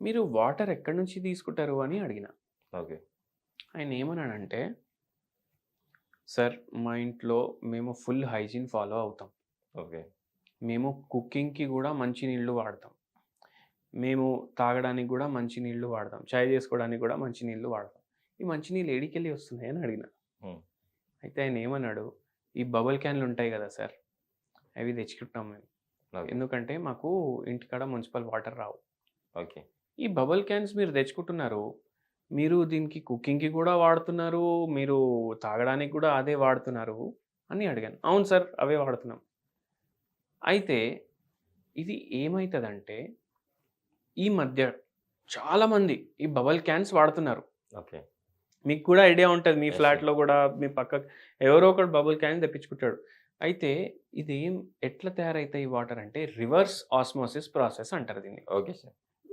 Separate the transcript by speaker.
Speaker 1: మీరు వాటర్ ఎక్కడి నుంచి తీసుకుంటారు అని అడిగిన.
Speaker 2: ఓకే.
Speaker 1: ఆయన ఏమన్నాడంటే, "సార్ మా ఇంట్లో మేము ఫుల్ హైజీన్ ఫాలో అవుతాం.
Speaker 2: ఓకే.
Speaker 1: మేము కుకింగ్‌కి గూడా మంచి నీళ్ళు వాడతాం. మేము తాగడానికి గూడా మంచి నీళ్ళు వాడతాం. చాయ్ చేసుకోవడానికి గూడా మంచి నీళ్ళు వాడతాం. ఈ మంచి నీళ్ళు ఏడికెళ్ళి వస్తున్నాయి?" అని అడిగిన.
Speaker 2: హ్మ్.
Speaker 1: అయితే ఆయన ఏమన్నాడు, "ఈ బబుల్ క్యాన్‌లు ఉంటాయి గదా సార్! అవి తెచ్చుకుంటాం మేము.
Speaker 2: ఓకే.
Speaker 1: ఎందుకంటే మాకు ఇంటికాడ మున్సిపల్ వాటర్ రావు.
Speaker 2: ఓకే.
Speaker 1: ఈ బబుల్ క్యాన్స్ మీరు తెచ్చుకుంటున్నారు. మీరు దీనికి కుకింగ్‌కి గూడా వాడుతున్నారు. మీరు తాగడానికి గూడా అదే వాడుతున్నారు" అని అడిగాను. "అవును సార్. అవే వాడుతున్నాం." అయితే ఇది ఏమైతదంటే, ఈ మధ్య చాలామంది ఈ బబుల్ క్యాన్స్ వాడుతున్నారు.
Speaker 2: ఓకే.
Speaker 1: మీకు కూడా ఐడియా ఉంటది. మీ
Speaker 2: యెస్. యెస్.
Speaker 1: ఫ్లాట్‌లో గూడా మీ పక్కకు ఎవరో ఒకడు బబుల్ క్యాన్ తెప్పించుకుంటాడు. అయితే ఎట్లా తయారైతాయి ఈ వాటర్ అంటే రివర్స్ ఆస్మోసిస్ ప్రాసెస్ అంటారు దీన్ని.
Speaker 2: Okay sir.